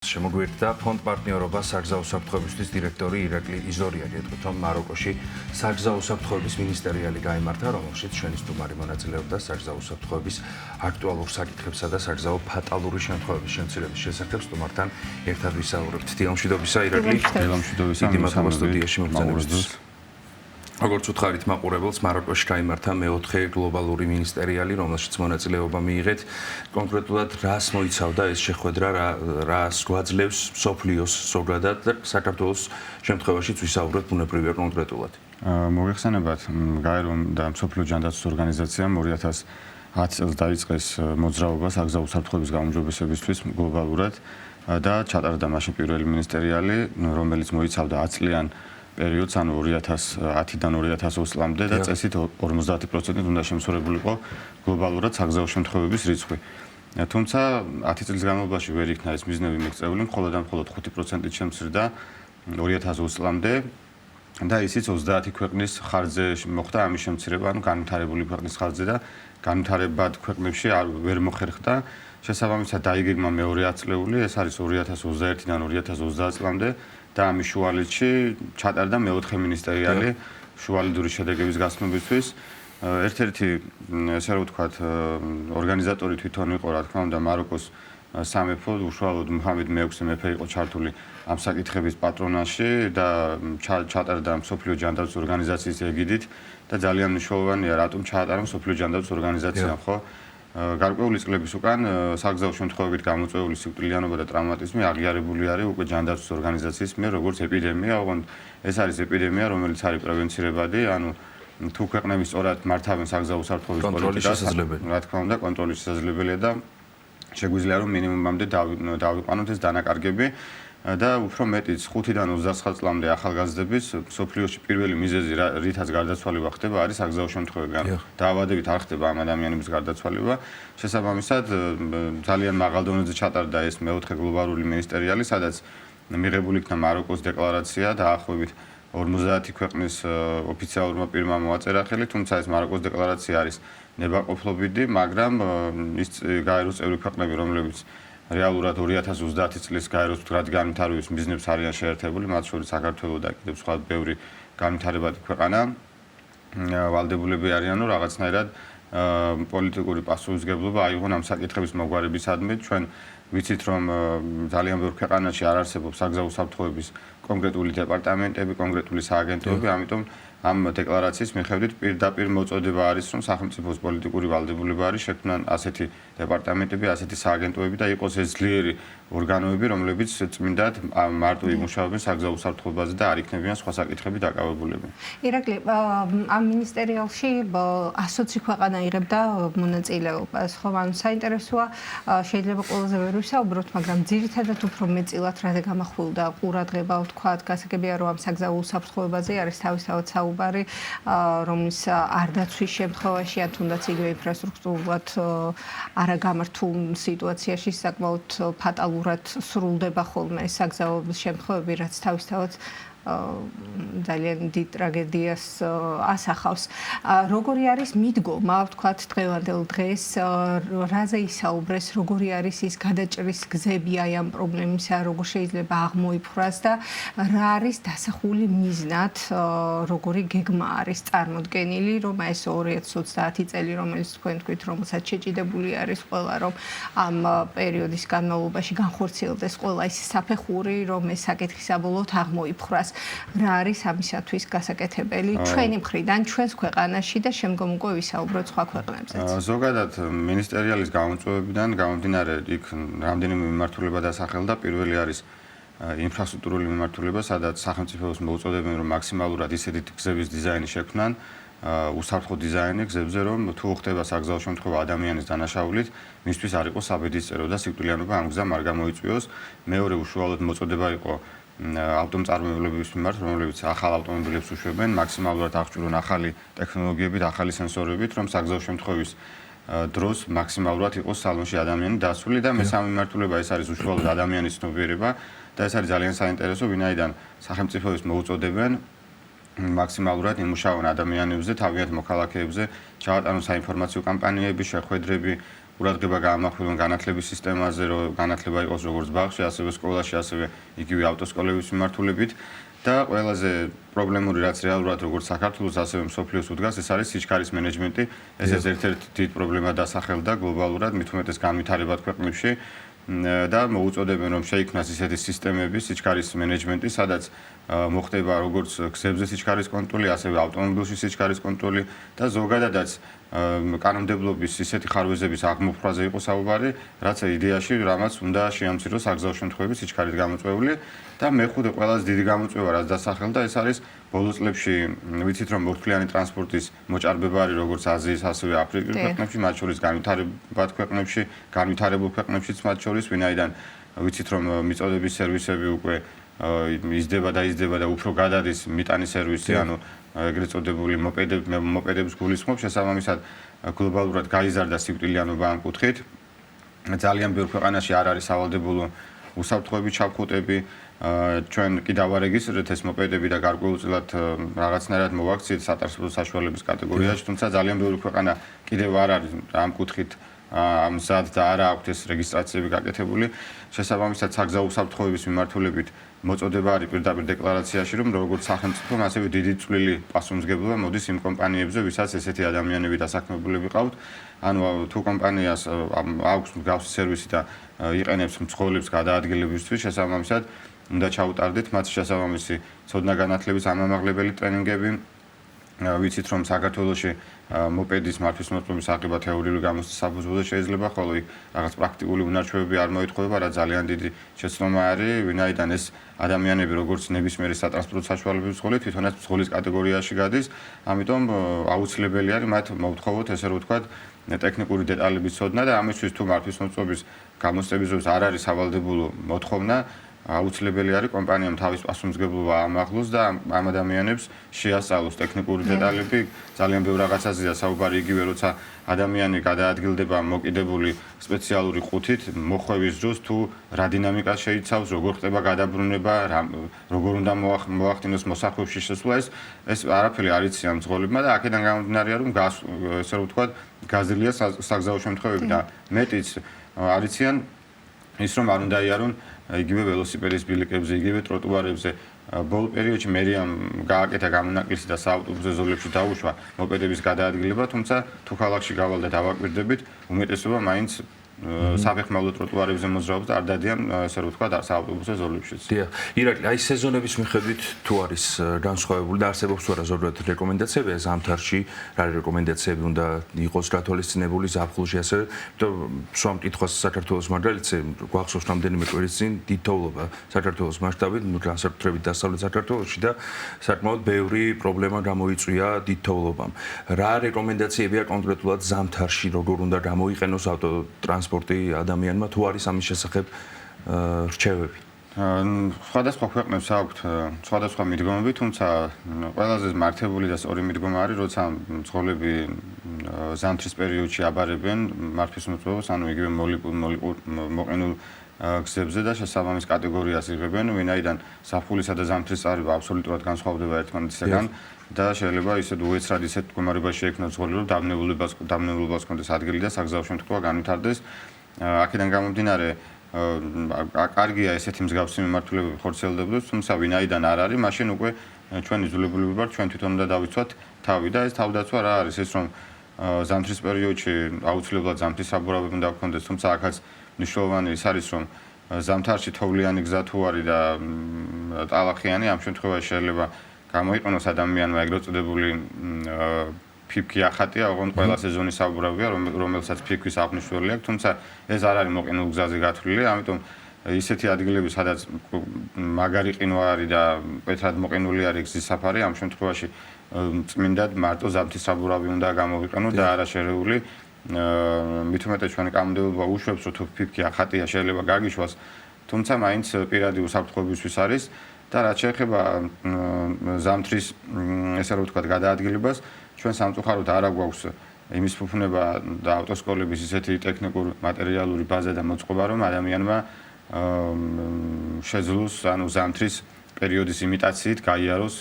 შემოგვიერთდა ფონდ პარტნიორობა საგზაო საფრთხეებისთვის დირექტორი ირაკლი იზორია. გეტყვით, რომ მაროკოში საგზაო საფრთხეების მინისტერიალი გაიმართა, რომელშიც ჩვენი სტუმარი მონაწილეობდა საგზაო საფრთხეების აქტუალურ საკითხებსა და საგზაო ფატალური შემთხვევების შემცირების შესახებ. სტუმართან ერთად ვისაუბრებთ. დილამშვიდობისა, ირაკლი. დილამშვიდობისა, დიდი მადლობა სტუდიაში მოგზაურობისთვის. როგორც უთხარით მაყურებელს, მაროკოში გაიმართა მეოთხე გლობალური მინისტერიალი, რომელშიც მონაწილეობა მიიღეთ. კონკრეტულად რას მოიცავდა ეს შეხვედრა, რას გვაძლევს მსოფლიოს ზოგადად და საქართველოს შემთხვევაშიც ვისაუბრებთ ბუნებრივია კონკრეტულად. მოგეხსენებათ, გაერომ და მსოფლიო ჯანდაცვის ორგანიზაციამ 2010 წელს დაიწყეს მოძრაობა საგზაო საფრთხეების გაუმჯობესებისთვის გლობალურად და ჩატარდა მაშინ პირველი მინისტერიალი, რომელიც მოიცავდა 10 წლიან პერიოდს, ანუ 2010-დან 2020 წლამდე და წესით 50% უნდა შემცირებულიყო გლობალურად საგზაო შემთხვევების რიცხვი. თუმცა 10 წლის განმავლობაში ვერ იქნა ეს მიზნები მიღწეული, მხოლოდ 5%-ით შემცირდა 2020 წლამდე და ისიც 30 ქვეყნის ხარჯზე მოხდა ამის შემცირება, ანუ განვითარებული ქვეყნის ხარჯზე და განვითარებად ქვეყნებში ვერ მოხერხდა. შესაბამისად დაიგეგმა მეორე ათწლეული, ეს არის 2021-დან 2030 წლამდე. და ამის შუალედში ჩატარდა მეოთხე მინისტერიალი შუალედური შედეგების გასცნობისთვის. ერთ-ერთი ესე რომ ვთქვათ, ორგანიზატორი თვითონ იყო, რა თქმა უნდა, მაროკოს სამეფო, უშუალოდ მუჰამედ მე-6 მეფე იყო ჩართული ამ საკითხების პატრონაჟში და ჩატარდა მსოფლიო ჯანდაცვის ორგანიზაციის ეგიდით და ძალიან მნიშვნელოვანია, რატომ ჩაატარა მსოფლიო ჯანდაცვის ორგანიზაციამ, ხო? გარკვეული წლების უკან საგზაო შემთხვევებით გამოწვეული სიკვდილიანობა და ტრავმატიზმი აღიარებული არის უკვე ჯანდაცვის ორგანიზაციის მიერ როგორც ეპიდემია, ოღონდ ეს არის ეპიდემია, რომელიც არის პრევენცირებადი, ანუ თუ ქვეყნები სწორად მართავენ საგზაო საფრთხეების პოლიტიკას, რა თქმა უნდა, კონტროლის შესაძლებელია და შეგვიძლია რომ მინიმუმამდე დავიყვანოთ ეს დანაკარგები და უფრო მეტიც 5-დან 29 წლამდე ახალგაზრდების სოფლიოში პირველი მიზეზი, რითაც გარდაცვალება ხდება, არის საგზაო შემთხვევები. ანუ დაავადებით არ ხდება ამ ადამიანების გარდაცვალება. შესაბამისად, ძალიან მაღალ დონეზე ჩატარდა ეს მეოთხე გლობალური მინისტერიალი, სადაც მიღებული იქნა მაროკოს დეკლარაცია დაახლოებით 50 ქვეყნის ოფიციალურმა პირმა მოაწერა ხელი, თუმცა ეს მაროკოს დეკლარაცია არის ნებაყოფლობითი, მაგრამ ის გაეროს წევრი ქვეყნები, რომლებიც რეალურად 2030 წლის გაეროს მდგრადი განვითარების მიზნებს არიან შეერთებული, მათ შორის საქართველო და კიდევ სხვა ბევრი განვითარებადი ქვეყანა ვალდებულები არიან, რომ რაღაცნაირად პოლიტიკური პასუხისმგებლობა აიღონ ამ საკითხების მოგვარებისადმი. ჩვენ ვიცით, რომ ძალიან ბევრ ქვეყანაში არ არსებობს საგზაო საფრთხეების კონკრეტული დეპარტამენტები, კონკრეტული სააგენტოები, ამიტომ ამ დეკლარაციის მიხედვით პირდაპირ მოწოდება არის, რომ სახელმწიფოს პოლიტიკური ვალდებულება არის შექმნან ასეთი დეპარტამენტები, ასეთი სააგენტოები და იყოს ეს ძლიერი ორგანოები, რომლებიც წმინდად მარტო იმუშავებენ საგზაო საფრთხეებაზე და არ იქნებიან სხვა საკითხები დაკავებულები. ირაკლი, ამ მინისტერიალში 120 ქვეყანა იღებდა მონაწილეობას, ხო? ანუ საინტერესოა, შეიძლება ყველაზე ვერ ვისაუბროთ, მაგრამ ძირითადად უფრო მეტწილად რაზე გამახვილდა ყურადღება, ვთქვათ, გასაგებია, რომ ამ საგზაო საფრთხეებაზე არის თავისთავად საუბარი, რომლის არ დაცვის შემთხვევაში, ან თუნდაც იგივე ინფრასტრუქტურულად არაგამართულ სიტუაციაში საკმაოდ ფატალურად სრულდება ხოლმე საგზაოების შემთხვევები, რაც თავისთავად ძალიან დიდ ტრაგედიას ასახავს. როგორი არის მიდგომა, ვთქვათ, დღევანდელ დღეს, რაზე ისაუბრეს, როგორი არის ის გადაჭრის გზები აი ამ პრობლემისა, როგორ შეიძლება აღმოიფხვრას და რა არის დასახული მიზნად, როგორი გეგმა არის წარმოდგენილი, რომ ეს 2030 წელი, რომელიც თქვენ თქვით, რომელსაც შეჭიდებული არის ყველა, რომ ამ პერიოდის განმავლობაში განხორციელდეს ყველა ის საფეხური, რომ ეს საკითხი საბოლოოდ აღმოიფხვრას. რა არის ამისათვის გასაკეთებელი ჩვენი მხრიდან, ჩვენს ქვეყანაში და შემდგომ უკვე ვისაუბროთ სხვა ქვეყნებზეც. ზოგადად მინისტერიალის გამოწვევებიდან გამომდინარე, იქ რამდენიმე მიმართულება დასახელდა. პირველი არის ინფრასტრუქტურული მიმართულება, სადაც სახელმწიფოს მოუწოდებენ, რომ მაქსიმალურად ისეთი გზების დიზაინი შექმნან, უსაფრთხო დიზაინი გზებზე, რომ თუ ხდება საგზაო შემთხვევა ადამიანის დანაშაულით, მისთვის არ იყოს საბედისწერო და სიკვდილიანობა ამ გზამ არ გამოიწვიოს. მეორე უშუალოდ მოწოდება იყო ავტომწარმოებლების მიმართ, რომლებიც ახალ ავტომობილებს უშვებენ, მაქსიმალურად აღჭურვონ ახალი ტექნოლოგიებით, ახალი სენსორებით, რომ საგზაო შემთხვევის დროს მაქსიმალურად იყოს სალონში ადამიანი დასული და მესამე მიმართულება ეს არის უშუალოდ ადამიანის ცნობიერება და ეს არის ძალიან საინტერესო, ვინაიდან სახელმწიფოებს მოუწოდებენ მაქსიმალურად იმუშავონ ადამიანებზე, თავიანთ მოქალაქეებზე, ჩაატარონ საინფორმაციო კამპანიები, შეხვედრები, ყურადღება გაამახვილონ განათლების სისტემაზე, რომ განათლება იყოს როგორც ბაღში, ასევე სკოლაში, ასევე იგივე ავტოსკოლების მიმართულებით. და ყველაზე პრობლემური რაც რეალურად როგორც საქართველოს, ასევე მსოფლიოს უდგას, ეს არის სიჩქარის მენეჯმენტი. ეს ერთ-ერთი დიდი პრობლემა დასახელდა გლობალურად, მით უმეტეს განვითარებად ქვეყნებში. და მოუწოდებენ რომ შეიქმნას ისეთი სისტემები სიჩქარის მენეჯმენტი, სადაც მოხდება როგორც გზებზე სიჩქარის კონტროლი, ასევე ავტომობილში სიჩქარის კონტროლი და ზოგადადაც კანონმდებლობის ისეთი ხარვეზების აღმოფხვრაზე იყო საუბარი, რაც იდეაში რამაც უნდა შეამციროს საგზაო შემთხვევების სიჩქარით გამოწვეული და მეხუთე ყველაზე დიდი გამოწვევა რაც დასახელდა, ეს არის ბოლო წლებში ვიცით რომ მორთვლიანი ტრანსპორტის მოჭარბება არის როგორც აზიის, ასევე აფრიკის ქვეყნებში, მათ შორის განვითარებად ქვეყნებში, განვითარებულ ქვეყნებშიც მათ შორის, ვინაიდან ვიცით რომ მიწოდების სერვისები უკვე იზრდება და უფრო გადადის მიტანის სერვისი, ანუ ეგრეთ წოდებული მოპედების გულისხმობს, შესაბამისად გლობალურად გაიზარდა სიკვდილიანობა ამ კუთხით. ძალიან ბევრ ქვეყანაში არ არის სავალდებულო უსაფრთხოების ჩაფხუტები, ჩვენ კი დავარეგისტრირეთ ეს მოპედები და გარკვეულწილად რაღაცნაირად მოვაქციეთ სატრანსპორტო საშუალებების კატეგორიაში, თუმცა ძალიან ბევრი ქვეყანა კიდევ არ არის ამ კუთხით ამ სად და არა აქვს ეს რეგისტრაციები გაკეთებული. შესაბამისად საგზაო უსაფრთხოების მიმართულებით მოწოდება არის პირდაპირ დეკლარაციაში, რომ როგორც სახელმწიფომ, ასევე დიდი წვლილი პასუხისმგებლობა მოდის იმ კომპანიებზე, ვისაც ესეთი ადამიანები დასაქმებულები ყავთ. ანუ თუ კომპანიას აქვს მსგავსი სერვისი და იყენებს მძღოლებს გადაადგილებისთვის, შესაბამისად უნდა ჩაუტარდეთ მათ შესაბამისი ცოდნა განათლების ამამაღლებელი ტრენინგები. ვიცით რომ საქართველოში მოპედის მართვის მოწყობის აღება თეორიული გამოცდის საფუძველზე შეიძლება, ხოლო იქ რაღაც პრაქტიკული უნარჩვევები არ მოითხოვება, რა ძალიან დიდი შეცდომა არის, ვინაიდან ეს ადამიანები როგორც ნებისმიერი სატრანსპორტო საშუალების მძღოლი, თვითონაც მძღოლის კატეგორიაში გადის, ამიტომ აუცილებელი არის მათ მოუთხოვოთ, ესე რომ ვთქვათ, ტექნიკური დეტალების ცოდნა და ამისთვის თუ მართვის მოწყობის გამოცდების დროს არ არის სავალდებულო მოთხოვნა, აუცილებელი არის კომპანიამ თავის პასუხისმგებლობა ამაღლოს და ამ ადამიანებს შეასწავლოს ტექნიკური დეტალები. ძალიან ბევრ რაღაცაზეა საუბარი, იგივე როცა ადამიანი გადაადგილდება მოკიდებული სპეციალური ყუთით, მოხვევის დროს თუ რა დინამიკას შეიცავს, როგორ ხდება გადაბრუნება, როგორ უნდა მოახდინოს მოსახვევში შესვლა, ეს არაფერი არ იციან მძღოლებმა და აქედან გამომდინარეა რომ ესე რომ ვთქვათ, გაზრდილია საგზაო შემთხვევები და მეტიც არ იციან ის რომ არ უნდა იარონ იგივე ველოსიპედის ბილიკებზე, იგივე ტროტუარებზე. ბოლო პერიოდში მერიამ გააკეთა გამონაკლისი და საავტობუსო ზოლებში დაუშვა მოპედების გადაადგილება, თუმცა თუ ქალაქში გავალ და დავაკვირდებით, უმეტესობა მაინც საფეხმავლო ტროტუარებზე მოძრაობს და არ დადიან, ესე რომ ვთქვათ, საავტობუსო ზოლებშიც. დიახ. ირაკლი, აი სეზონების მიხედვით თუ არის განსხვავებული და არსებობს თუ არა ზოგადად რეკომენდაციები ზამთარში, რა რეკომენდაციები უნდა იყოს გათვალისწინებული ზაფხულში, ასე რომ სვამ კითხვას საქართველოს მარგალიტზე გვახსოვს რამდენიმე კვირის წინ დიდთოვლობა საქართველოს მასშტაბით, განსაკუთრებით დასავლეთ საქართველოში და საკმაოდ ბევრი პრობლემა გამოიწვია დიდთოვლობამ. რა რეკომენდაციებია კონკრეტულად ზამთარში, როგორ უნდა გამოიყენოს ავტოტრანსპორტი ადამიანმა თუ არის ამის შესახებ რჩევები? სხვადასხვა ქვეყნებს აქვთ სხვადასხვა მიდგომები, თუმცა ყველაზე მართებული და სწორი მიდგომა არის, როცა მძღოლები ზამთრის პერიოდში აბარებენ მართვის მოწყობას, ანუ იგივე მოყინულ გზებზე და შესაბამის კატეგორიას იღებენ, ვინაიდან ზაფხულისა და ზამთრის წარება აბსოლუტურად განსხვავდება ერთმანეთისგან და შეიძლება ისეთ უეცრად ისეთ მდგომარეობაში შეიქმნას მძღოლი, რომ დამნელობას კონდეს ადგილი და საგზაო შემთხვევა განვითარდეს. აქედან გამომდინარე კარგია ესეთი მსგავსი მიმართულებები ხორციელდებოდეს, თუმცა ვინაიდან არ არის, მაშინ უკვე ჩვენი ძვლებულები ვართ, ჩვენ თვითონ უნდა დავიცვათ თავი და ეს თავდაცვა რა არის, ეს რომ ზამთრის პერიოდში აუცილებლად ზამთრის საბურავები უნდა გქონდეს, თუმცა აქაც მნიშვნელოვანი ის არის, რომ ზამთარში თოვლიანი გზა თუ არის და ტალახიანი, ამ შემთხვევაში შეიძლება გამოიყენოს ადამიანმა ეგრეთ წოდებული ფიფკი ახატია, ოღონდ ყველა სეზონის საბურავია, რომელსაც ფიფკის აღნიშვნელი აქვს, თუმცა ეს არ არის მოყინულ გზაზე გათვლილი, ამიტომ ისეთი ადგილები, სადაც მაგარი ყინვა არის და მკვეთრად მოყინული არის გზის საფარი, ამ შემთხვევაში წმინდად მარტო ზამთრის საბურავი უნდა გამოვიყენოთ და არა შერეული. მით უმეტეს ჩვენი კანონმდებლობა უშვებს, რომ თუ ფიფკი ახატია შეიძლება გაგიშვას, თუმცა მაინც პირადი უსაფრთხოებისთვის არის და რაც შეეხება ზამთრის ესე რომ ვთქვათ გადაადგილებას, ჩვენ სამწუხაროდ არ აგვაქვს იმის ფუფუნება და ავტოსკოლების ისეთი ტექნიკური მატერიალური ბაზა და მოწყობა, რომ ადამიანმა შეძლოს ანუ ზამთრის პერიოდის იმიტაციით გაიაროს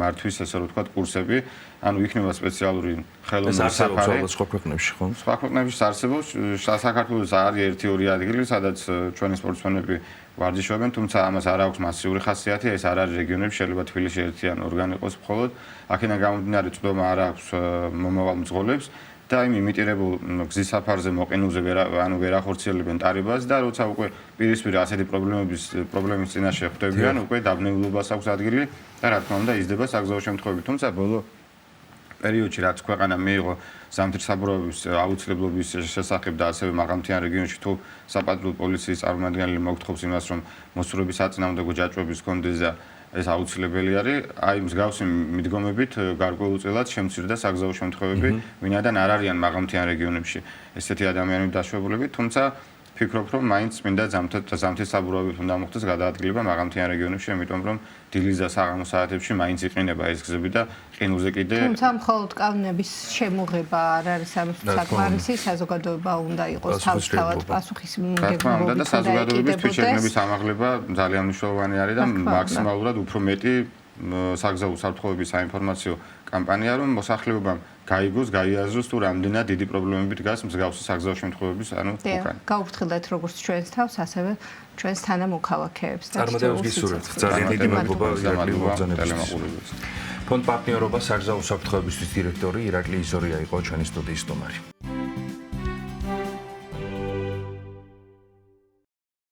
მართვის ესე რომ ვთქვათ კურსები, ანუ იქნება სპეციალური ხელოვნური საფარი. ეს სხვა ქვეყნებში ხო? სხვა ქვეყნებში არსებობს, საქართველოს არის 1-2 ადგილი, სადაც ჩვენი სპორტსმენები ვარჯიშობენ, თუმცა ამას არ აქვს მასიური ხასიათი, ეს არ არის რეგიონებში, შეიძლება თბილისში ერთიან ორგანი იყოს მხოლოდ. აქედან გამომდინარე წვდომა არ აქვს მომავალ მძღოლებს და იმ იმიტირებულ გზის საფარზე მოყინულზე ვერ ახორციელებენ ტარებას და როცა უკვე პირისპირ ასეთი პრობლემის წინაშე ხვდებიან, უკვე დაბნეულობას აქვს ადგილი და რა თქმა უნდა იზრდება საგზაო შემთხვევები, თუმცა ბოლო პერიოდში რაც ქვეყანა მიიღო ზამთრის საბურავების აუცილებლობის შესახებ და ასევე მაღალმთიან რეგიონში თუ საპატრულო პოლიციის წარმომადგენელი მოგთხოვს იმას, რომ მოსურვების საწინააღმდეგო ჯაჭვების კონდეს და ეს აუცილებელი არის, აი მსგავსი მიდგომებით გარკვეულწილად შემცირდა საგზაო შემთხვევები, ვინაიდან არ არიან მაღალმთიან რეგიონებში ესეთი ადამიანები დაშვებულები, თუმცა ფიქრობ, რომ მაინც მინდა ზამთრის საბურავებით უნდა მოხდეს გადაადგილება მაღალმთიან რეგიონებში, იმიტომ რომ დილის და საღამოს საათებში მაინც იყინება ეს გზები და ყინულზე კიდე თუმცა მხოლოდ კანონების შემოღება არ არის ამის საკმარისი, საზოგადოება უნდა იყოს თავისთავად პასუხისმგებლობა და საზოგადოების თვითშეგნების ამაღლება ძალიან მნიშვნელოვანი არის და მაქსიმალურად უფრო მეტი საგზაო უსაფრთხოების საინფორმაციო კამპანია, რომ მოსახლეობამ გაიგოს, გაიაზროს თუ რამდენად დიდი პრობლემები დგას მსგავსი საგზაო შემთხვევების უკან. გაუფრთხილდეთ როგორც ჩვენს თავს, ასევე ჩვენს თანამოქალაქეებს და წარმატებებს გისურვებთ. ძალიან დიდი მადლობა ირაკლი ბრძანებისთვის. ფონდ პარტნიორობა საგზაო უსაფრთხოებისთვის დირექტორი ირაკლი იზორია იყო ჩვენი სტუდიის სტუმარი.